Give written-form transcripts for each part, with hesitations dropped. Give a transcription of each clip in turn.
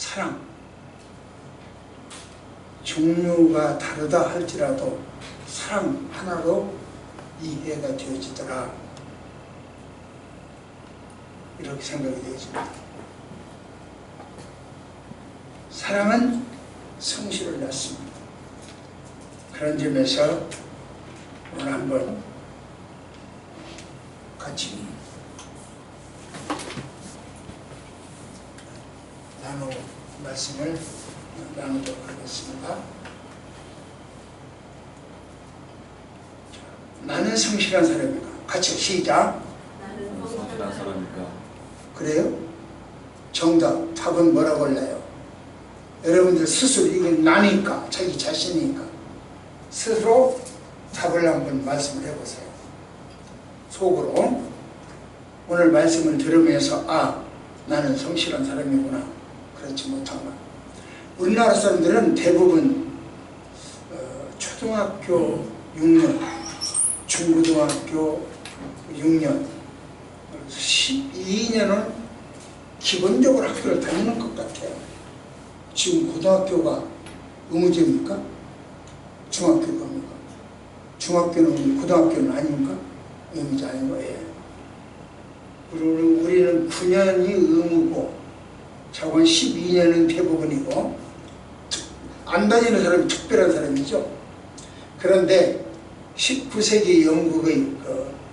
사랑, 종류가 다르다 할지라도 사랑 하나로 이해가 되어지더라, 이렇게 생각이 되어집니다. 사랑은 성실을 낳습니다. 그런 점에서 오늘 한번 같이 말씀을 나누도록 하겠습니다. 나는 성실한 사람인가? 같이 시작. 나는 성실한 사람인가? 그래요? 정답, 답은 뭐라고 할래요? 여러분들 스스로, 이건 나니까, 자기 자신이니까 스스로 답을 한번 말씀을 해보세요. 속으로 오늘 말씀을 들으면서 아, 나는 성실한 사람이구나. 그렇지 못한가. 우리나라 사람들은 대부분 초등학교 6년, 중고등학교 6년, 12년은 기본적으로 학교를 다니는 것 같아요. 지금 고등학교가 의무제입니까? 중학교가 뭡니까? 중학교는 고등학교는 아닙니까? 의무제 아닌 거예요. 우리는 9년이 의무고 자관 12년은 대부분이고, 안 다니는 사람이 특별한 사람이죠. 그런데 19세기 영국의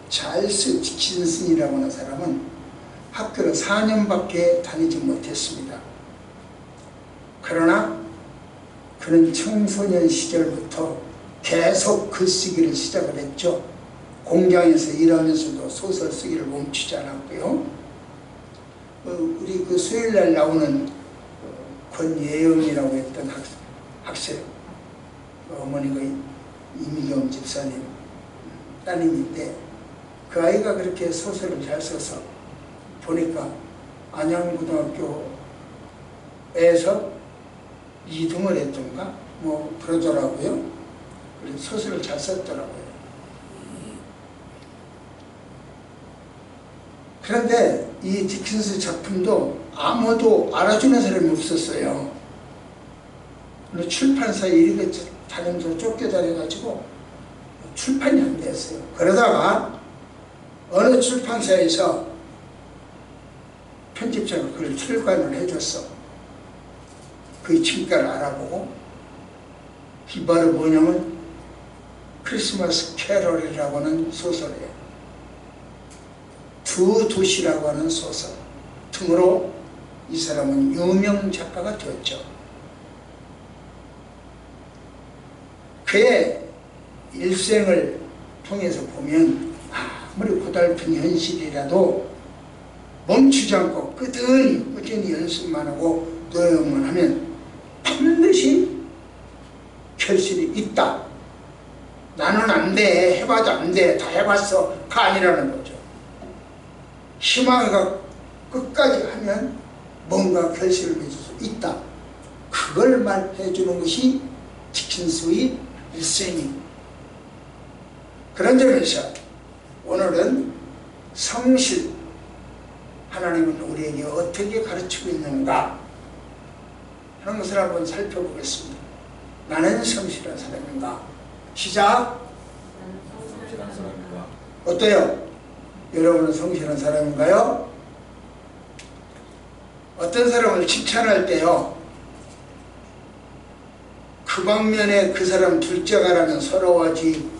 찰스 디킨슨이라고 하는 사람은 학교를 4년밖에 다니지 못했습니다. 그러나 그는 청소년 시절부터 계속 글쓰기를 시작을 했죠. 공장에서 일하면서도 소설 쓰기를 멈추지 않았고요. 우리 그 수요일날 나오는 권예영이라고 했던 학생, 어머니가 이미경 집사님 따님인데, 그 아이가 그렇게 소설을 잘 써서 보니까 안양고등학교에서 2등을 했던가 뭐 그러더라고요. 그래서 소설을 잘 썼더라고요. 그런데 이 디킨스 작품도 아무도 알아주는 사람이 없었어요. 출판사에 이렇게 다니면서 쫓겨다녀가지고 출판이 안 됐어요. 그러다가 어느 출판사에서 편집자가 그걸 출간을 해줬어. 그 진가를 알아보고. 이 바로 뭐냐면 크리스마스 캐럴이라고 하는 소설이에요. 두 도시라고 하는 소설 등으로 이 사람은 유명 작가가 되었죠. 그의 일생을 통해서 보면 아무리 고달픈 현실이라도 멈추지 않고 꾸준히 연습만 하고 노력만 하면 반드시 결실이 있다. 나는 안 돼, 해봐도 안 돼, 다 해봤어가 아니라는 거죠. 희망이가 끝까지 하면 뭔가 결실을 맺을 수 있다. 그걸 말해주는 것이 디킨스의 일생입니다. 그런 점에서 오늘은 성실, 하나님은 우리에게 어떻게 가르치고 있는가 하는 것을 한번 살펴보겠습니다. 나는 성실한 사람인가? 시작! 성실한 사람인가? 어때요? 여러분은 성실한 사람인가요? 어떤 사람을 칭찬할 때요, 그 방면에 그 사람 둘째가라면 서러워하지,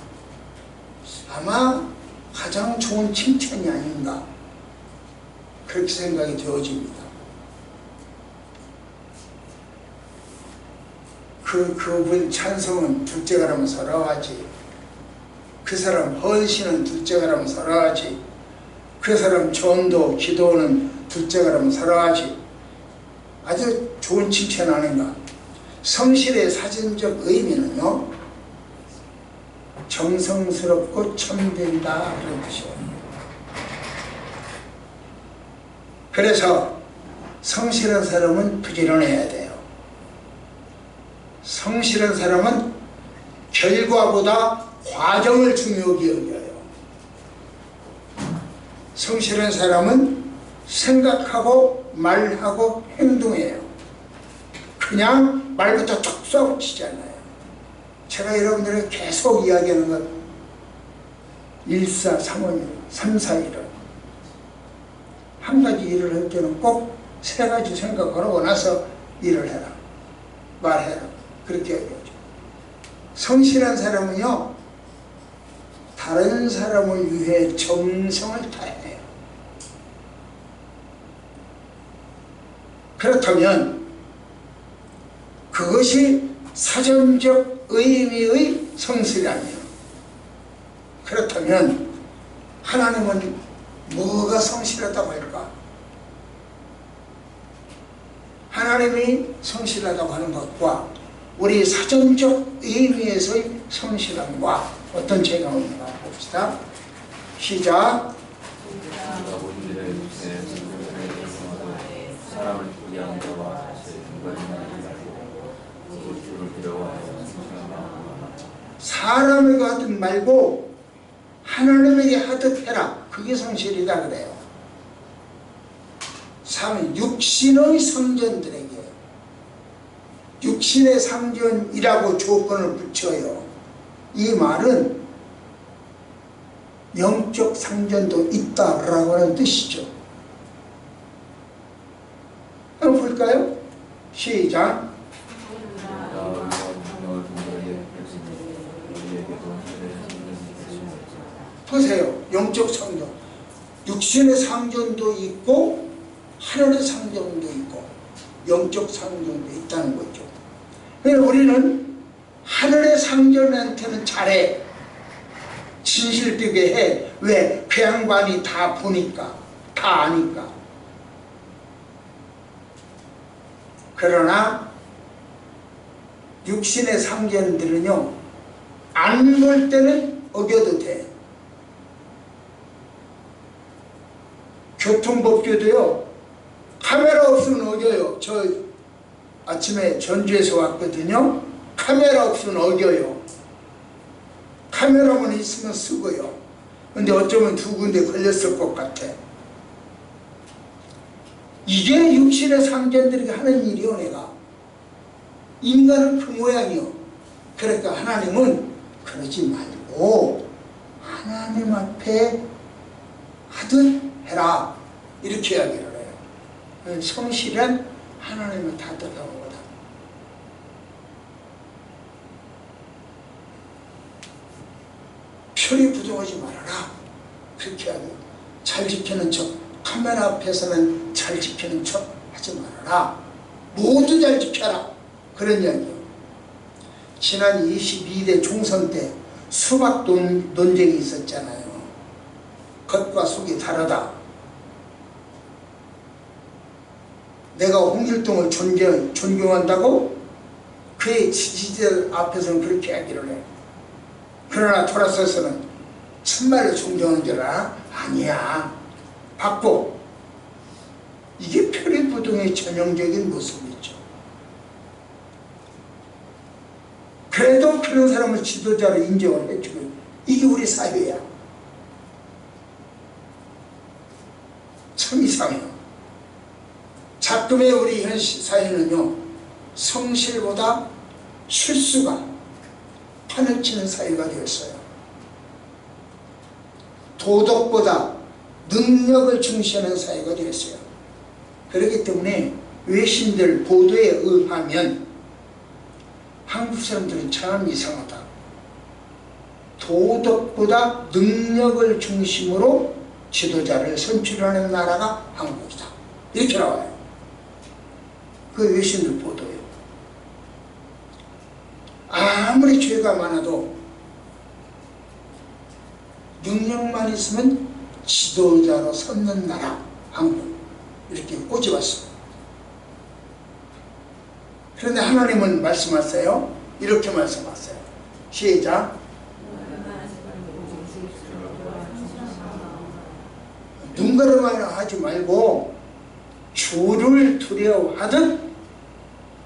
아마 가장 좋은 칭찬이 아닌가, 그렇게 생각이 되어집니다. 그분 찬송은 둘째가라면 서러워하지, 그 사람 헌신은 둘째가라면 서러워하지, 그 사람 전도, 기도는 둘째가라면 서러워하지. 아주 좋은 칭찬 아닌가. 성실의 사전적 의미는요, 정성스럽고 참된다, 그런 뜻이에요. 그래서 성실한 사람은 부지런해야 돼요. 성실한 사람은 결과보다 과정을 중요하게 여겨요. 성실한 사람은 생각하고 말하고 행동해요. 그냥 말부터 툭 쏘고 치잖아요. 제가 여러분들에게 계속 이야기하는 건 1435년 341은 한 가지 일을 할 때는 꼭 세 가지 생각하고 나서 일을 해라, 말해라, 그렇게 얘기하죠. 성실한 사람은요, 다른 사람을 위해 정성을 다해요. 그렇다면 그것이 사전적 의미의 성실이라면, 그렇다면 하나님은 뭐가 성실하다고 할까? 하나님이 성실하다고 하는 것과 우리 사전적 의미에서의 성실함과 어떤 차이가 있는가 봅시다. 시작. 사람을 위한 자와 사람에게 하듯 말고 하나님에게 하듯 해라. 그게 성실이다 그래요. 육신의 성전들에게, 육신의 상전이라고 조건을 붙여요. 이 말은 영적 상전도 있다라고 하는 뜻이죠. 한번 볼까요? 시작. 보세요. 영적 상전, 육신의 상전도 있고 하늘의 상전도 있고 영적 상전도 있다는 거죠. 그래서 우리는 하늘의 상전한테는 잘해, 진실되게 해. 왜? 그 양반이 다 보니까, 다 아니까. 그러나 육신의 상전들은요, 안 볼 때는 어겨도 돼. 교통법규도요, 카메라 없으면 어겨요. 저 아침에 전주에서 왔거든요. 카메라 없으면 어겨요. 카메라만 있으면 쓰고요. 근데 어쩌면 두 군데 걸렸을 것 같아. 이게 육신의 상전들에게 하는 일이요. 내가 인간은 그 모양이요. 그러니까 하나님은 그러지 말고 하나님 앞에 하듯 해라, 이렇게 이야기를 해요. 성실은 하나님을 다 떠나는 거다. 표리 부정하지 말아라, 그렇게 하고, 잘 지키는 척, 카메라 앞에서는 잘 지키는 척 하지 말아라, 모두 잘 지켜라, 그런 이야기예요. 지난 22대 총선 때 수박 논쟁이 있었잖아요. 겉과 속이 다르다. 내가 홍길동을 존경한다고 그의 지지자들 앞에서는 그렇게 이야기를 해. 그러나 돌아서서는 정말로 존경하는 줄 알아? 아니야. 바꿔. 이게 표리부동의 전형적인 모습이죠. 그래도 그런 사람을 지도자로 인정을 해주고, 이게 우리 사회야. 참 이상해요. 작금의 우리 현 사회는요, 성실보다 실수가 판을 치는 사회가 되었어요. 도덕보다 능력을 중시하는 사회가 되었어요. 그렇기 때문에 외신들 보도에 의하면 한국 사람들은 참 이상하다. 도덕보다 능력을 중심으로 지도자를 선출하는 나라가 한국이다, 이렇게 나와요. 그 외신들 보도예요. 아무리 죄가 많아도 능력만 있으면 지도자로 섰는 나라 한국, 이렇게 꼬집었어요. 그런데 하나님은 말씀하세요. 이렇게 말씀하세요. 시작. 눈가르만 하지 말고 주를 두려워하듯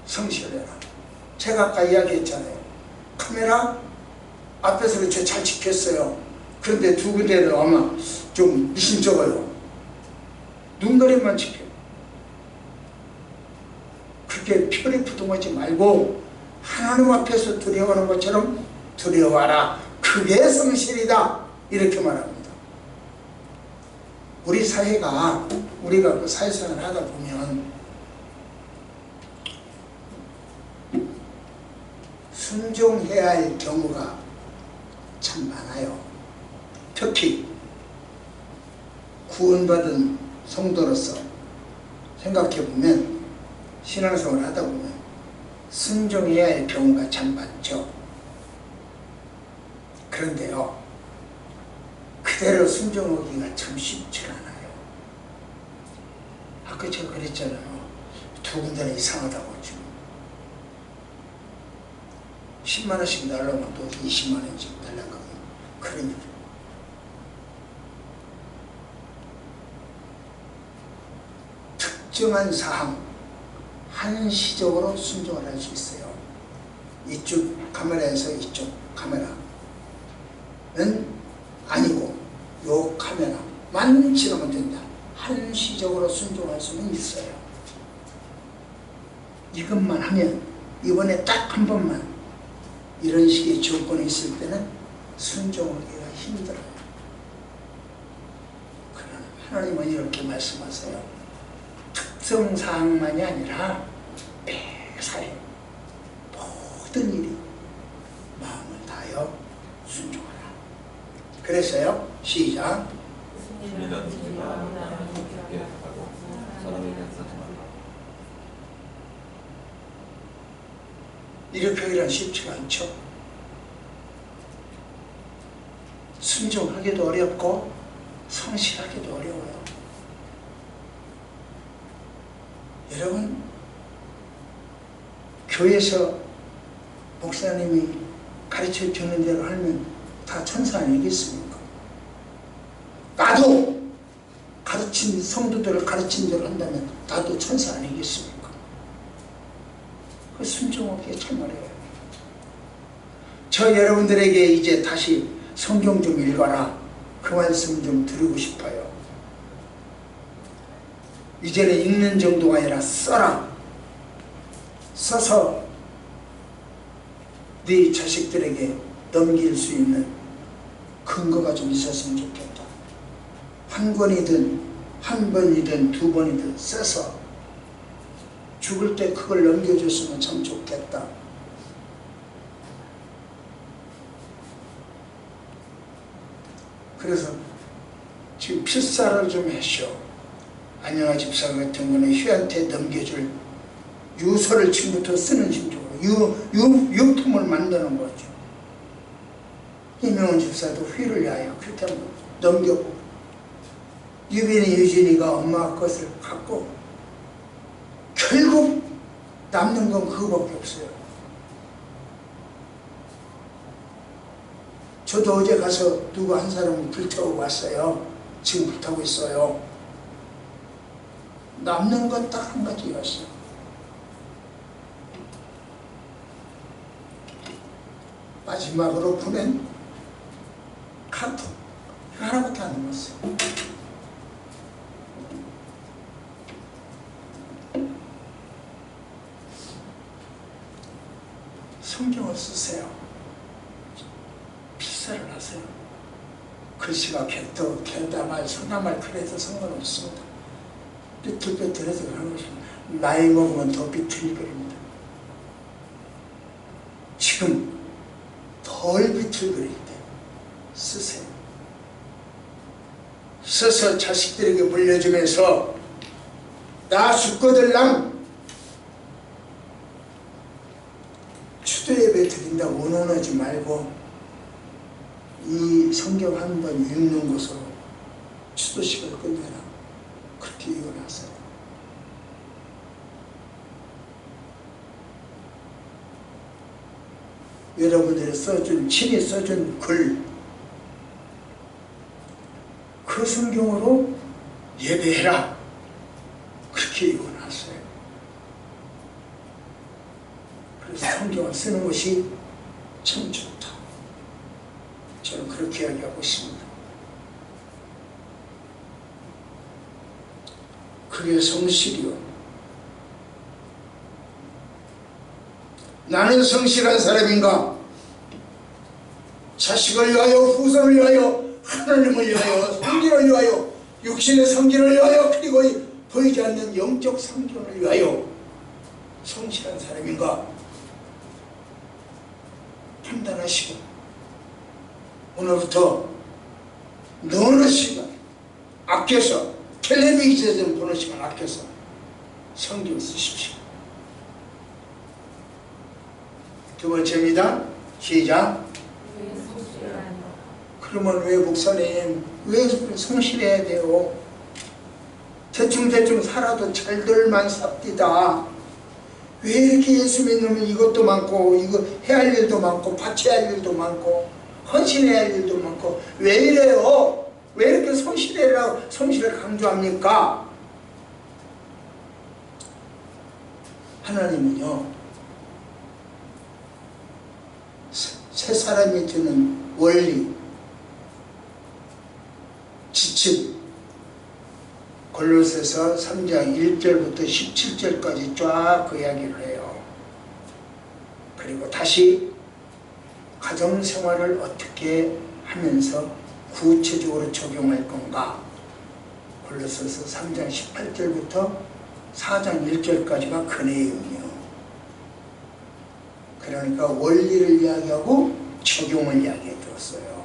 성실해라. 제가 아까 이야기했잖아요. 카메라 앞에서는 저 잘 지켰어요. 그런데 두 군데는 아마 좀 미심쩍어요. 눈가리만 지켜. 그렇게 표리 부동하지 말고 하나님 앞에서 두려워하는 것처럼 두려워하라. 그게 성실이다. 이렇게 말합니다. 우리 사회가 우리가 그 사회생활을 하다 보면 순종해야 할 경우가 참 많아요. 특히 구원받은 성도로서 생각해보면 신앙생활을 하다 보면 순종해야 할 경우가 참 많죠. 그런데요, 그대로 순종하기가 참 쉽지 않아요. 아까 제가 그랬잖아요. 두 군데는 이상하다고 지금 10만 원씩 날라면 또 20만 원씩 날라가고 그런 일. 특정한 사항 한시적으로 순종을 할 수 있어요. 이쪽 카메라에서 이쪽 카메라는 아니고 요 카메라만 지나면 된다. 한시적으로 순종할 수는 있어요. 이것만 하면 이번에 딱 한 번만 이런 식의 조건이 있을 때는 순종하기가 힘들어요. 그러나 하나님은 이렇게 말씀하세요. 특정 사항만이 아니라 매사에 모든 일이 마음을 다하여 순종하라. 그래서요, 시작. 이렇게 하기란 쉽지가 않죠. 순종하기도 어렵고 성실하기도 어려워요. 여러분, 교회에서 목사님이 가르쳐 주는 대로 하면 다 천사 아니겠습니까? 나도 가르친 성도들을 가르친 대로 한다면 나도 천사 아니겠습니까? 그 순종하기가 참 어려워요. 저 여러분들에게 이제 다시 성경 좀 읽어라. 그 말씀 좀 드리고 싶어요. 이제는 읽는 정도가 아니라 써라. 써서 네 자식들에게 넘길 수 있는 근거가 좀 있었으면 좋겠다. 한 권이든 한 번이든 두 번이든 써서 죽을 때 그걸 넘겨줬으면 참 좋겠다. 그래서 지금 필사를 좀 하시오. 안영아 집사 같은 경우는 휘한테 넘겨줄 유서를 지금부터 쓰는 심정으로 유품을 만드는 거죠. 이명훈 집사도 휘를 위하여 그렇게 한번 넘겨보고, 유빈이 유진이가 엄마 것을 갖고 결국 남는 건 그거밖에 없어요. 저도 어제 가서 누구 한 사람을 불태우고 왔어요. 지금 불타고 있어요. 남는 건 딱 한 가지였어요. 마지막으로 보낸 카톡 하나밖에 안 남았어요. 성경을 쓰세요. 필사를 하세요. 글씨가 개다말 성나말 그래도 상관없습니다. 삐뚤빼뚤해서 그런 것입니다. 나이 먹으면 더 비틀거립니다. 지금 덜 비틀거릴 때 쓰세요. 써서 자식들에게 물려주면서 나 죽거들랑 추도예배 드린다고 원원하지 말고 이 성경 한 번 읽는 것으로 추도식을 끝내라. 그렇게 이혼하세요. 여러분들이 친히 써준 글, 그 성경으로 예배해라. 그렇게 이혼하세요. 그래서 성경을 쓰는 것이 참 좋다. 저는 그렇게 이야기하고 있습니다. 그게 성실이요. 나는 성실한 사람인가? 자식을 위하여, 후손을 위하여, 하나님을 위하여, 성질을 위하여, 육신의 성질을 위하여, 그리고 보이지 않는 영적 성전을 위하여 성실한 사람인가? 판단하시고 오늘부터 너는 시간 아껴서, 텔레비전에서 보는 시간 아껴서 성경 쓰십시오. 두 번째입니다. 시작. 그러면 왜 목사님 왜 성실해야 돼요? 대충대충 살아도 잘들만 삽디다. 왜 이렇게 예수 믿으면 이것도 많고 이거 해야 할 일도 많고 바쳐야 할 일도 많고 헌신해야 할 일도 많고 왜 이래요? 왜 이렇게 성실을 강조합니까? 하나님은요, 새 사람이 주는 원리, 지침, 골로새서 3장 1절부터 17절까지 쫙 그 이야기를 해요. 그리고 다시 가정생활을 어떻게 하면서 구체적으로 적용할 건가? 골로새서 3장 18절부터 4장 1절까지가 그 내용이에요. 그러니까 원리를 이야기하고 적용을 이야기해 줬어요.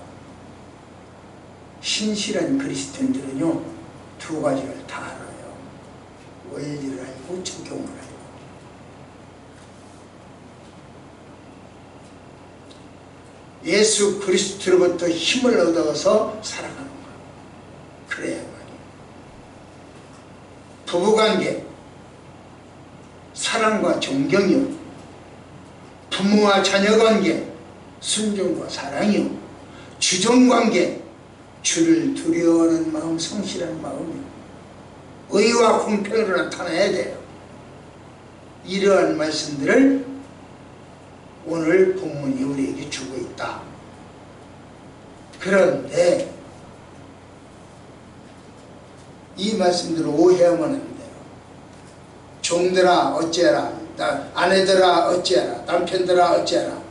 신실한 그리스도인들은요, 두 가지를 다 알아요. 원리를 알고 적용을 알고. 예수 그리스도로부터 힘을 얻어서 살아가는 거예요. 그래야만이. 부부관계, 사랑과 존경이요. 부모와 자녀관계, 순종과 사랑이요. 주종관계, 주를 두려워하는 마음, 성실한 마음이요. 의와 공평으로 나타나야 돼요. 이러한 말씀들을 오늘 본문이 우리에게 주고 있다. 그런데 이 말씀들을 오해하면 안 돼요. 종들아 어찌하라, 아내들아 어찌하라, 남편들아 어찌하라,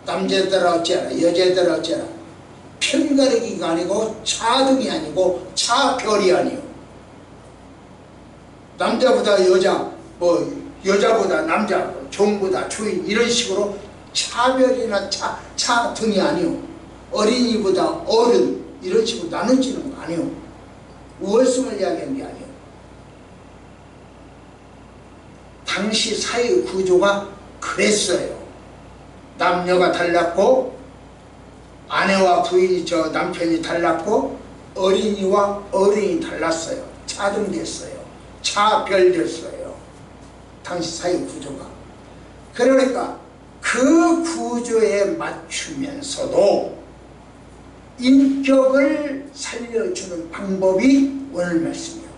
남자들아 어찌하라, 여자들아 어찌하라. 편가르기가 아니고 차등이 아니고 차별이 아니요. 남자보다 여자, 여자보다 남자, 종보다 주인, 이런 식으로 차별이나 차등이 아니요. 어린이보다 어른, 이런 식으로 나눠지는 거 아니요. 우월성을 이야기하는 게 아니요. 당시 사회 구조가 그랬어요. 남녀가 달랐고, 아내와 부인이, 남편이 달랐고, 어린이와 어른이 달랐어요. 차등됐어요. 차별됐어요. 당시 사회 구조가. 그러니까 그 구조에 맞추면서도 인격을 살려주는 방법이 오늘 말씀이에요.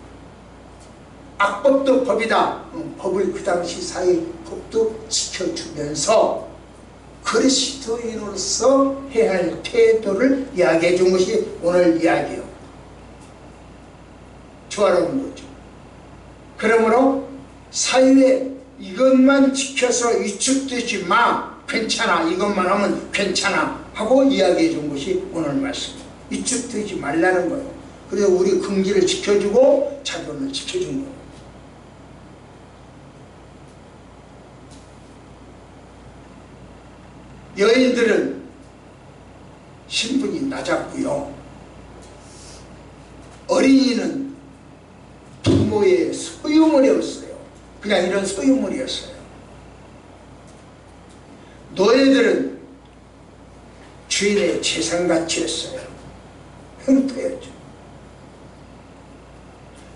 악법도 법이다. 법을 그 당시 사회 법도 지켜주면서 그리스도인으로서 해야 할 태도를 이야기해 준 것이 오늘 이야기예요. 조화로운 거죠. 그러므로 사회에 이것만 지켜서 위축되지 마, 괜찮아, 이것만 하면 괜찮아 하고 이야기해 준 것이 오늘 말씀이에요. 위축되지 말라는 거예요. 그래서 우리 긍지를 지켜주고 자존을 지켜준 거예요. 여인들은 신분이 낮았고요. 어린이는 부모의 소유물이었어요. 그냥 이런 소유물이었어요. 노예들은 주인의 재산가치였어요. 형태였죠.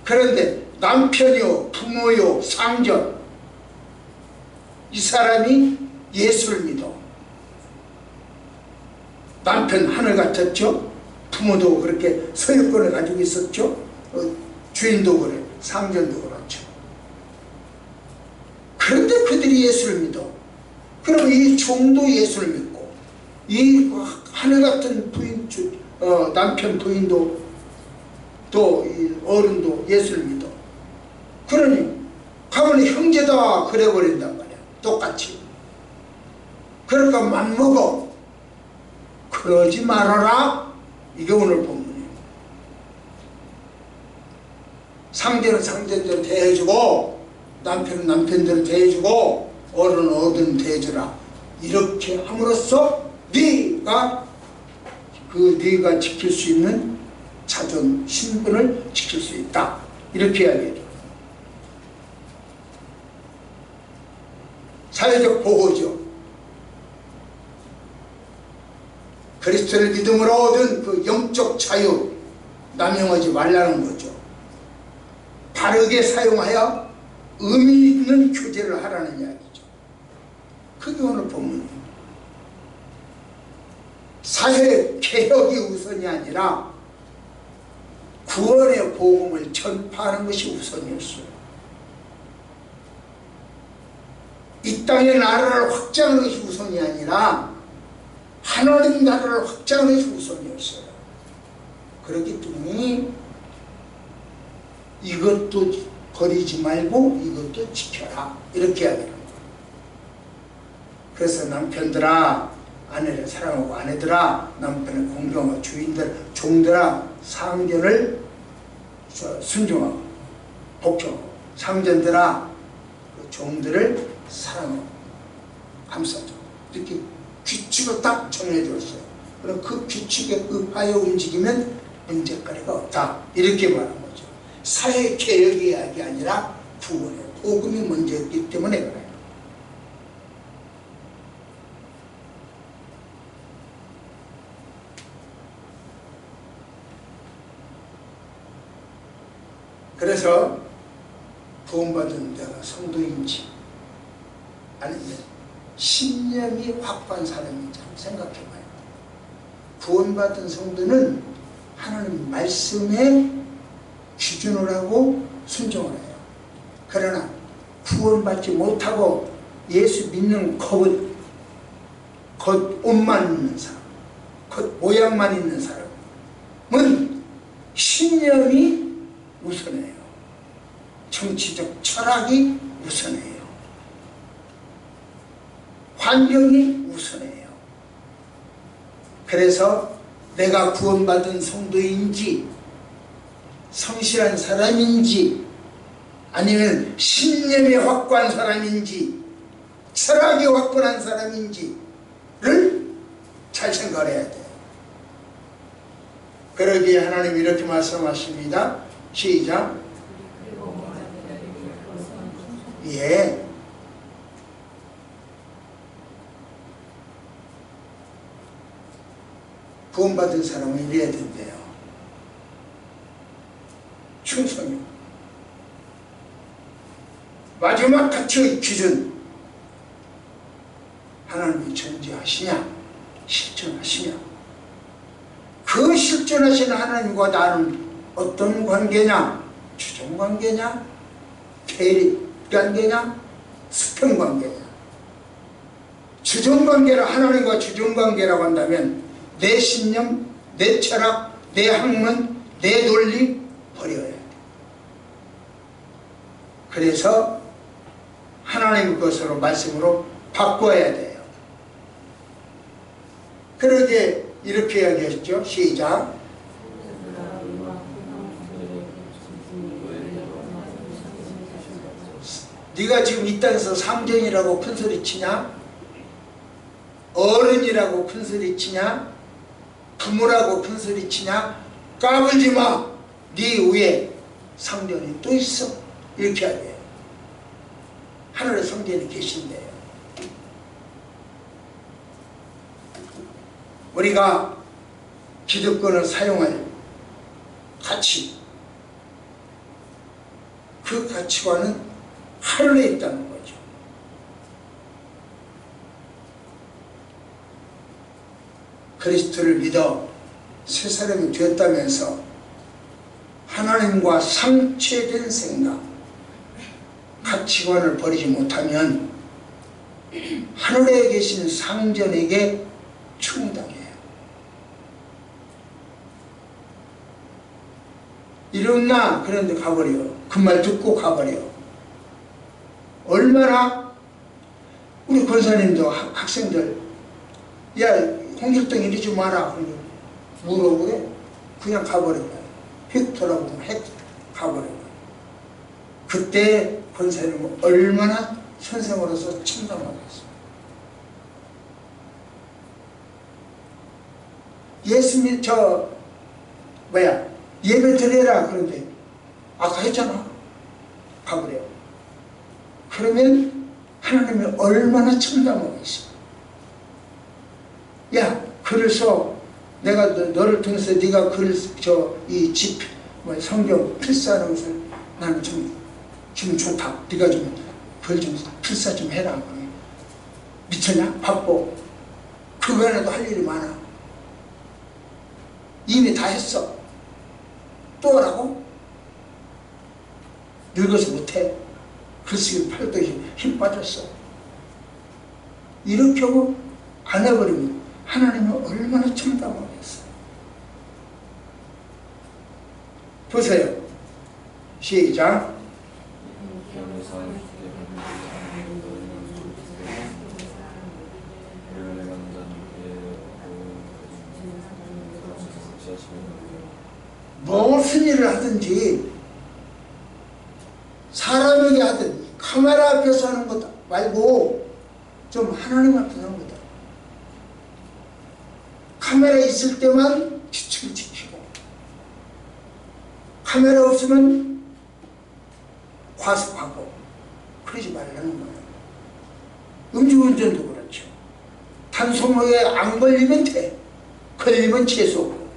그런데 남편이요, 부모요, 상전, 이 사람이 예수를 믿어. 남편 하늘 같았죠. 부모도 그렇게 소유권을 가지고 있었죠. 주인도 그래, 상전도 그렇죠. 그런데 그들이 예수를 믿어. 그럼 이 종도 예수를 믿고, 이 하늘 같은 부인, 남편 부인도, 또 이 어른도 예수를 믿어. 그러니 가면 형제다 그래 버린단 말이야. 똑같이. 그러니까 맘먹어. 그러지 말아라. 이게 오늘 본문이에요. 상대는 상대대로 대해주고 남편은 남편대로 대해주고 어른은 어른 대해주라. 이렇게 함으로써 네가 지킬 수 있는 자존, 신분을 지킬 수 있다. 이렇게 이야기해요. 사회적 보호죠. 그리스도를 믿음으로 얻은 그 영적 자유 남용하지 말라는 거죠. 바르게 사용하여 의미 있는 교제를 하라는 이야기죠. 그게 오늘 본문이에요. 사회 개혁이 우선이 아니라 구원의 복음을 전파하는 것이 우선이었어요. 이 땅의 나라를 확장하는 것이 우선이 아니라 하나님 나라를 확장하는 것이 우선이었어요. 그렇기 때문에 이것도 버리지 말고 이것도 지켜라. 이렇게 이야기합니다. 그래서 남편들아 아내를 사랑하고 아내들아 남편을 공경하고 주인들 종들아 상전을 순종하고 복종하고 상전들아 그 종들을 사랑하고 감싸줘. 이렇게 규칙을 딱 정해줬어요. 그럼 그 규칙에 의하여 움직이면 문제거리가 없다. 이렇게 말하는 거죠. 사회 개혁의 이야기 아니라 구원의 복음이 먼저였기 때문에 그래요. 그래서 구원받은 내가 성도인지 아니면 신념이 확고한 사람인지 한번 생각해봐요. 구원받은 성도는 하나님 말씀에 기준을 하고 순종을 해요. 그러나 구원받지 못하고 예수 믿는 겉 옷만 있는 사람, 겉 모양만 있는 사람은 신념이 우선해요. 정치적 철학이 우선해요. 환경이 우선해요. 그래서 내가 구원받은 성도인지 성실한 사람인지 아니면 신념이 확고한 사람인지 철학이 확고한 사람인지를 잘 생각해야 돼요. 그러기에 하나님이 이렇게 말씀하십니다. 시작. 예. 구원받은 사람은 이래야 된대요. 충성이요. 마지막 가치의 기준. 하나님이 존재하시냐 실존하시냐. 그 실존하시는 하나님과 나는 어떤 관계냐? 주종관계냐? 대립관계냐? 수평관계냐? 주종관계라 하나님과 주종관계라고 한다면 내 신념, 내 철학, 내 학문, 내 논리 버려야 돼. 그래서 하나님 것으로 말씀으로 바꿔야 돼요. 그러게 이렇게 이야기했죠. 시작. 네가 지금 이 땅에서 상전이라고 큰소리 치냐? 어른이라고 큰소리 치냐? 부모라고 큰소리 치냐? 까불지 마. 네 위에 상전이 또 있어. 이렇게 하게. 하늘의 성전이 계신대요. 우리가 기득권을 사용할 가치, 그 가치관은 하늘에 있다는 거죠. 그리스도를 믿어 새 사람이 되었다면서 하나님과 상쇄된 생각, 가치관을 버리지 못하면 하늘에 계신 상전에게 충당해요. 이랬나? 그런데 가버려. 그 말 듣고 가버려. 얼마나 우리 권사님도 학생들 야 홍길동 이러지 마라 그러니 물어보래. 그냥 가버린 거야. 휙 돌아보면 휙 가버린 거야. 그때 권사님은 얼마나 선생으로서 참담하겠어. 예수님 예배 드려라 그런데 아까 했잖아. 가버려. 그러면 하나님이 얼마나 참담하겠어. 야 글을 써. 내가 너를 통해서 네가 글을 성경 필사하는 것을 나는 좀 기분 좋다. 네가 좀 글 좀 필사 좀 해라. 미쳤냐? 바빠. 그거 하나도 할 일이 많아. 이미 다 했어. 또 하라고? 늙어서 못해. 글쓰기 팔도 힘 빠졌어. 이렇게 하고 안 해버리면 하나님은 얼마나 참담하겠어. 보세요. 시작. 무슨 일을 하든지 사람에게 하든 카메라 앞에서 하는 것 말고 좀 하나님 앞에서 하는 거다. 카메라 있을 때만 규칙을 지키고 카메라 없으면 과속하고 그러지 말라는 거예요. 음주운전도 그렇죠. 단속에 안 걸리면 돼. 걸리면 재수고.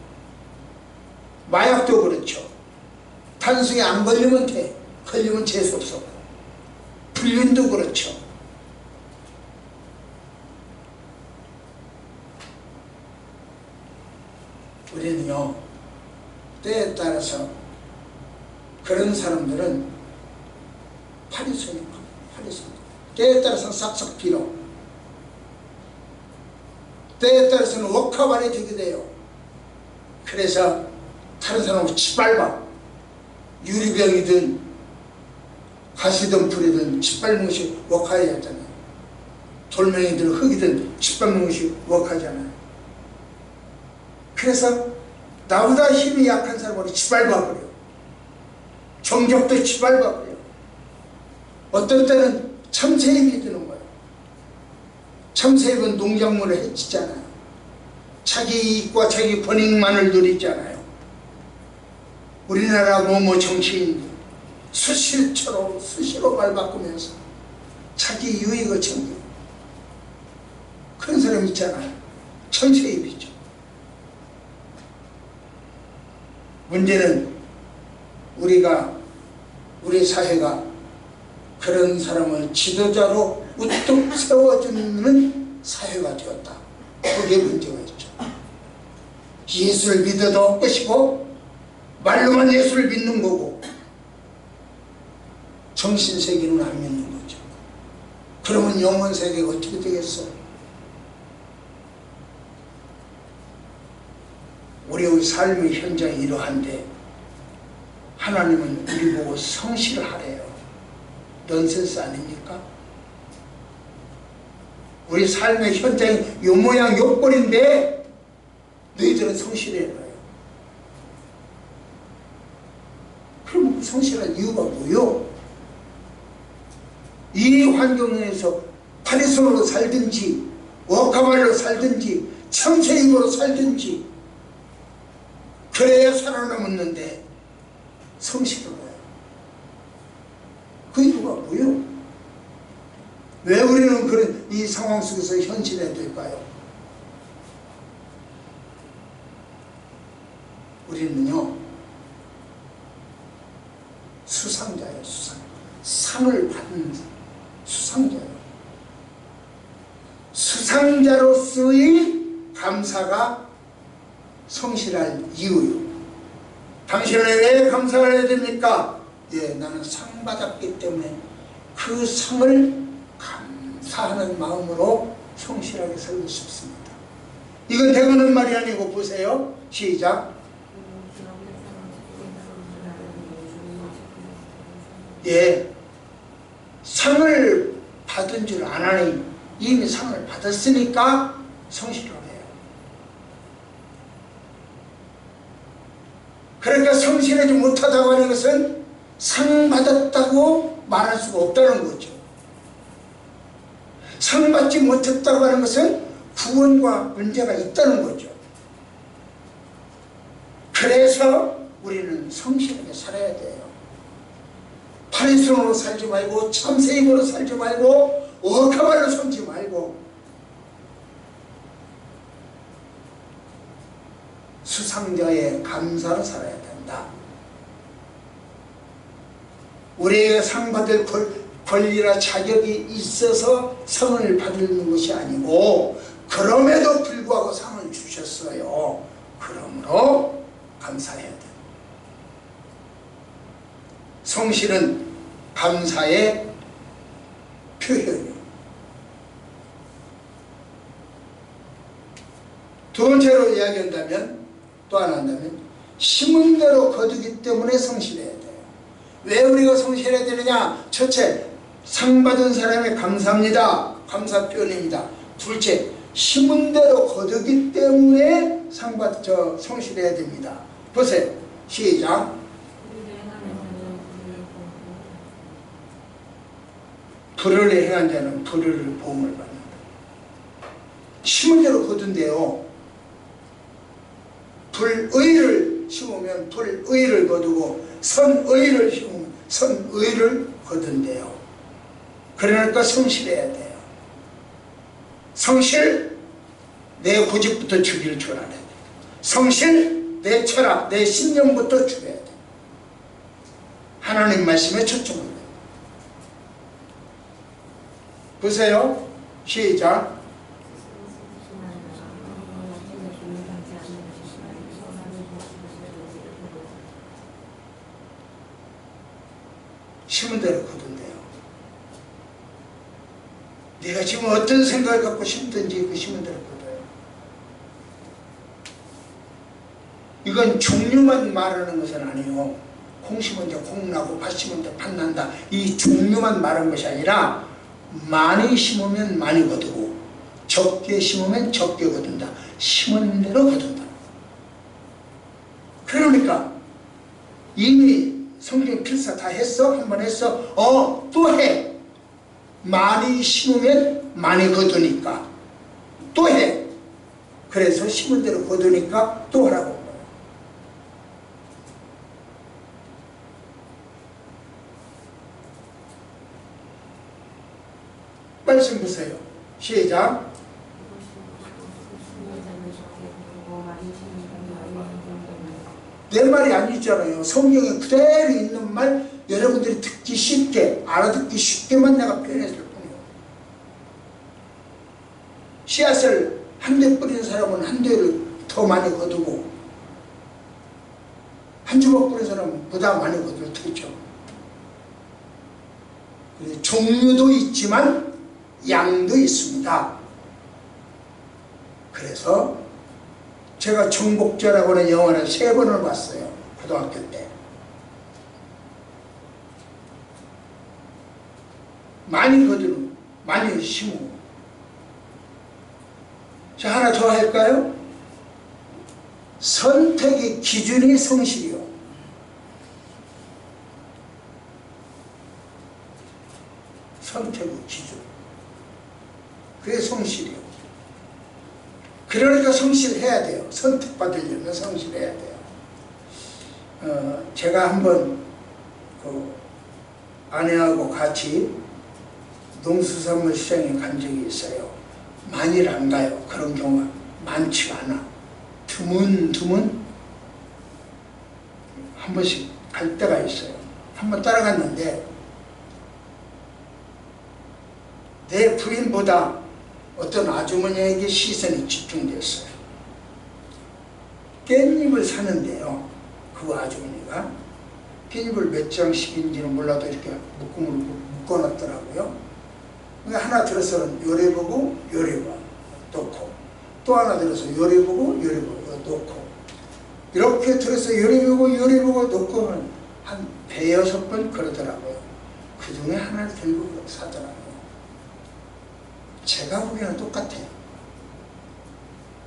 마약도 그렇죠. 단속에 안 걸리면 돼. 걸리면 재수 없었고. 불륜도 그렇죠. 우리는요, 때에 따라서 그런 사람들은 파리소니까, 파리소. 때에 따라서는 싹싹 빌어. 때에 따라서는 워카발이 되게 돼요. 그래서 다른 사람하고 짓밟아. 유리병이든 가시든 불이든 짓밟는 것이 워카해야 하잖아요. 돌멩이든 흙이든 짓밟는 것이 워카잖아요. 그래서 나보다 힘이 약한 사람으로 짓밟아버려. 정적도 짓밟아버려. 어떤 때는 참새입이 드는 거예요. 참새입은 농작물을 해치잖아요. 자기 이익과 자기 번익만을 누리잖아요. 우리나라某某정치인들 수시로 발바꾸면서 자기 유익을 챙기고 그런 사람 있잖아요. 참새입이죠. 문제는 우리 사회가 그런 사람을 지도자로 우뚝 세워주는 사회가 되었다. 그게 문제가 있죠. 예수를 믿어도 것이고 말로만 예수를 믿는 거고 정신세계는 안 믿는 거죠. 그러면 영혼세계가 어떻게 되겠어? 우리의 삶의 현장이 이러한데 하나님은 우리 보고 성실을 하래요. 넌센스 아닙니까? 우리 삶의 현장이 요 모양 요 꼴인데 너희들은 성실해요. 그럼 그 성실한 이유가 뭐요? 이 환경에서 파리손으로 살든지 워카발로 살든지 참새입으로 살든지 그래야 살아남았는데 성실을 해요. 그 이유가 뭐요? 왜 우리는 그런 이 상황 속에서 현실해야 될까요? 우리는요 수상자예요. 상을 받는 수상자예요. 수상자로서의 감사가 성실할 이유요. 당신은 왜 감사를 해야 됩니까? 예, 나는 상 받았기 때문에 그 상을 감사하는 마음으로 성실하게 살고 싶습니다. 이건 대거는 말이 아니고 보세요. 시작. 예, 상을 받은 줄 아나니 이미 상을 받았으니까 성실을 해요. 그러니까 성실하지 못하다고 하는 것은 상 받았다고 말할 수가 없다는 거죠. 상 받지 못했다고 하는 것은 구원과 문제가 있다는 거죠. 그래서 우리는 성실하게 살아야 돼요. 파리손으로 살지 말고 참새입으로 살지 말고 억하발로 살지 말고 수상자의 감사로 살아야 된다. 우리에게 상 받을 권리나 자격이 있어서 상을 받는 것이 아니고 그럼에도 불구하고 상을 주셨어요. 그러므로 감사해야 돼. 성실은 감사의 표현이에요. 두 번째로 이야기한다면 또 하나 한다면 심은 대로 거두기 때문에 성실해야 돼요. 왜 우리가 성실해야 되느냐? 첫째, 상 받은 사람에 감사합니다. 감사 표현입니다. 둘째, 심은 대로 거두기 때문에 성실해야 됩니다. 보세요. 시작. 불을 행한 자는 불을 보응을 받는다. 심은 대로 거둔대요. 불의를 심으면 불의를 거두고 선의를 심으면 선의를 거둔대요. 그러니까 성실해야 돼요. 성실, 내 고집부터 죽일 줄 알아야 돼요. 성실, 내 철학, 내 신념부터 죽여야 돼요. 하나님 말씀에 초점을 해요. 보세요. 시작. 심은 대로 거둔대요. 네가 지금 어떤 생각을 갖고 심든지 그 심은 대로 거둬요. 이건 종류만 말하는 것은 아니에요. 콩 심은 데 콩 나고 팥 심은 데 팥 난다. 이 종류만 말하는 것이 아니라 많이 심으면 많이 거두고 적게 심으면 적게 거둔다. 심은 대로 거둔다. 그러니까 이미 성경 필사 다 했어? 한 번 했어? 또 해. 많이 심으면 많이 거두니까 또 해. 그래서 심은 대로 거두니까 또 하라고. 말씀 보세요. 시작. 내 말이 아니잖아요. 성경에 그대로 있는 말 여러분들이 듣기 쉽게 알아듣기 쉽게만 내가 표현했을 뿐이에요. 씨앗을 한 대 뿌리는 사람은 한 대를 더 많이 거두고 한 주먹 뿌리는 사람은 보다 많이 거둘 테죠. 종류도 있지만 양도 있습니다. 그래서 제가 정복자라고 하는 영화를 3번을 봤어요. 고등학교 때. 많이 거두는, 많이 심고. 자, 하나 더 할까요? 선택의 기준이 성실이요. 선택의 기준. 그게 성실이요. 그러니까 성실해야 돼요. 선택받으려면 성실해야 돼요. 제가 한번 아내하고 같이 농수산물 시장에 간 적이 있어요. 많이 안 가요. 그런 경우가 많지가 않아. 드문드문 한 번씩 갈 때가 있어요. 한번 따라갔는데 내 부인보다 어떤 아주머니에게 시선이 집중됐어요. 깻잎을 사는데요. 그 아주머니가 깻잎을 몇 장씩인지는 몰라도 이렇게 묶음으로 묶어놨더라고요. 하나 들어서는 요래보고 요래봐 놓고, 또 하나 들어서 요래보고 요래보고 놓고, 이렇게 들어서 요래보고 요래보고 놓고 한 5~6번 그러더라고요. 그 중에 하나를 들고 사더라고요. 제가 보기에는 똑같아요.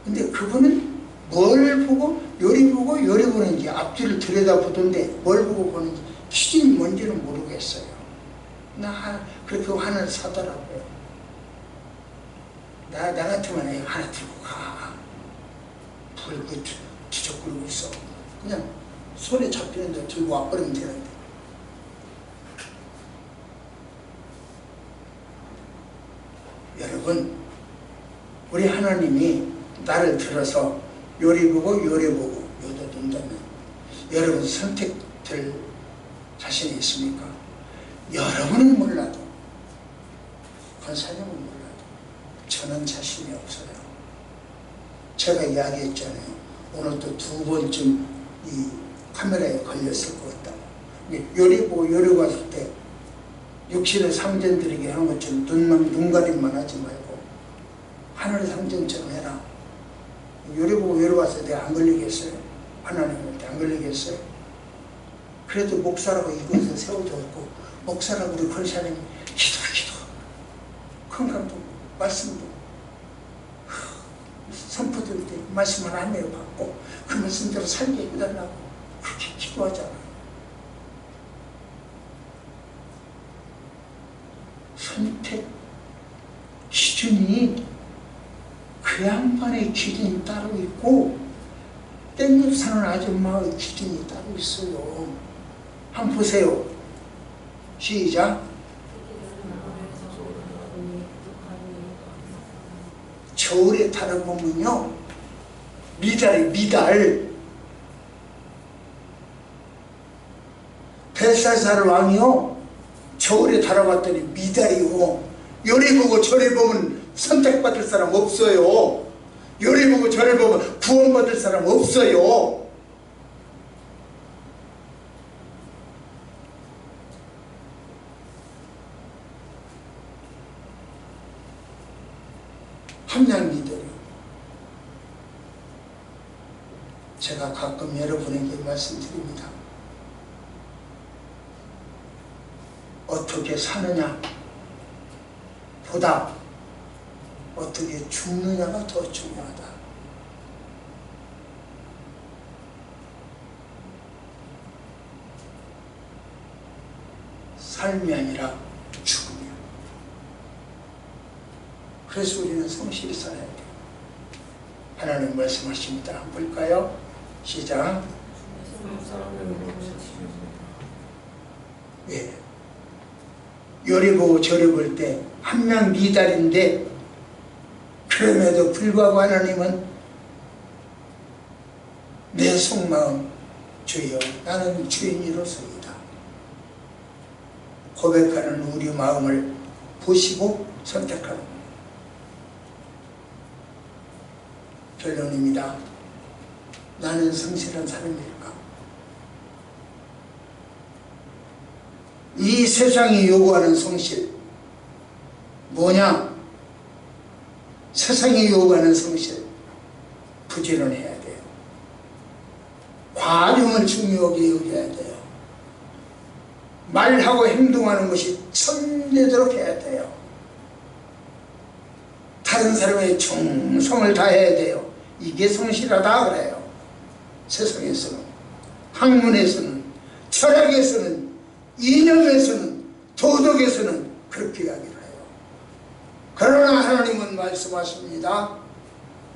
근데 그분은 뭘 보고 요리 보는지 앞뒤를 들여다보던데 뭘 보고 보는지 기준이 뭔지는 모르겠어요. 그렇게 하나를 사더라고요. 나 같으면 하나 들고 가. 불 뒤적 끓고 있어. 그냥 손에 잡히는데 들고 와버리면 되는데. 여러분, 우리 하나님이 나를 들어서 요리 보고 요도둔다면 여러분 선택될 자신이 있습니까? 여러분은 몰라도 권사님은 몰라도 저는 자신이 없어요. 제가 이야기했잖아요. 오늘 또 2번쯤 이 카메라에 걸렸을 것 같다. 요리 보고 갔을 때 육신의 상전들에게 하는 것처럼 눈가림만 하지 말고 하늘의 상전처럼 해라. 요리 보고 갔을 때 안 걸리겠어요? 하나님한테 안 걸리겠어요? 그래도 목사라고 이곳에 세워졌고 목사라고 우리 권사님이 기도 건강도 말씀도 선포될 때 말씀을 안내를 받고 그 말씀대로 살게 해달라고 그렇게 기도하잖아요. 선택 기준이 그 양반의 기준이 따로 있고 땡볕 사는 아줌마의 기준이 따로 있어요. 한번 보세요. 시작. 겨울에 달아보면요 미달 벨사살 왕이요 겨울에 달아봤더니 미달이고 요리 보고 저리 보면 선택받을 사람 없어요. 요리 보고 저리 보면 구원받을 사람 없어요. 함량미들이 제가 가끔 여러분에게 말씀드립니다. 어떻게 사느냐 보다 어떻게 죽느냐가 더 중요하다. 삶이 아니라 죽음이야. 그래서 우리는 성실히 살아야 돼요. 하나님 말씀하십니다. 한번 볼까요? 시작. 예. 요리 보고 저리 볼 때 함량미달인데 그럼에도 불구하고 하나님은 내 속마음 주여 나는 죄인이로소이다 고백하는 우리 마음을 보시고 선택하는 결론입니다. 나는 성실한 사람일까? 이 세상이 요구하는 성실 뭐냐? 세상이 요구하는 성실 부지런해야 돼요. 과정을 중요하게 여겨야 돼요. 말하고 행동하는 것이 천대도록 해야 돼요. 다른 사람의 충성을 다해야 돼요. 이게 성실하다 그래요. 세상에서는, 학문에서는, 철학에서는, 이념에서는, 도덕에서는 그렇게 이야기를 해요. 그러나 하나님은 말씀하십니다.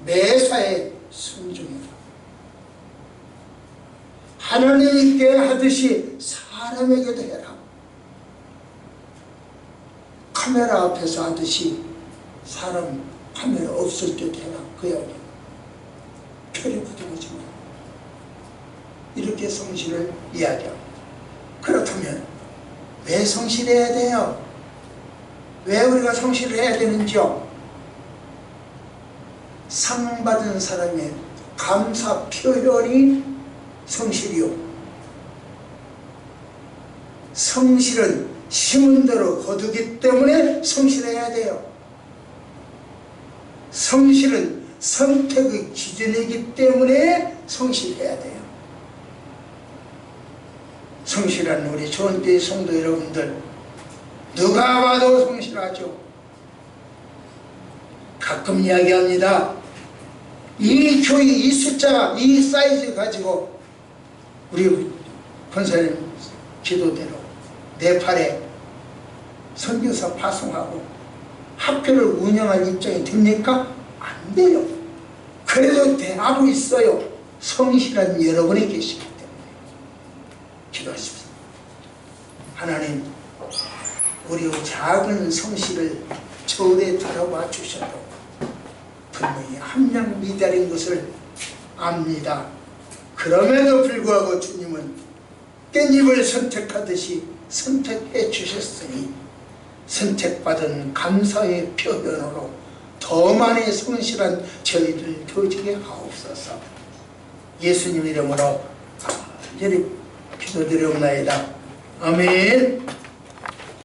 매사에 순종해라. 하나님께 하듯이 사람에게도 해라. 카메라 앞에서 하듯이 사람 카메라 없을 때도 해라. 그 이야기예요. 표리 부정하지 마. 이렇게 성실을 이야기합니다. 그렇다면 왜 성실해야 돼요? 왜 우리가 성실을 해야 되는지요? 상 받은 사람의 감사 표현이 성실이요. 성실은 심은 대로 거두기 때문에 성실해야 돼요. 성실은 선택의 기준이기 때문에 성실해야 돼요. 성실한 우리 좋은교회 성도 여러분들, 누가 봐도 성실하죠. 가끔 이야기합니다. 이 교회 이 숫자 이 사이즈 가지고 우리 권사님 기도대로 네팔에 선교사 파송하고 학교를 운영할 입장이 됩니까? 안 돼요. 그래도 대하고 있어요. 성실한 여러분이 계시기 때문에. 기도하십시오. 하나님, 우리 작은 성실을 절에 들어봐 주셔도 분명히 함량 미달인 것을 압니다. 그럼에도 불구하고 주님은 깻잎을 선택하듯이 선택해 주셨으니 선택받은 감사의 표현으로 더 많이 성실한 저희들 되게 하옵소서. 예수님 이름으로 간절히 기도드리옵나이다. 아멘.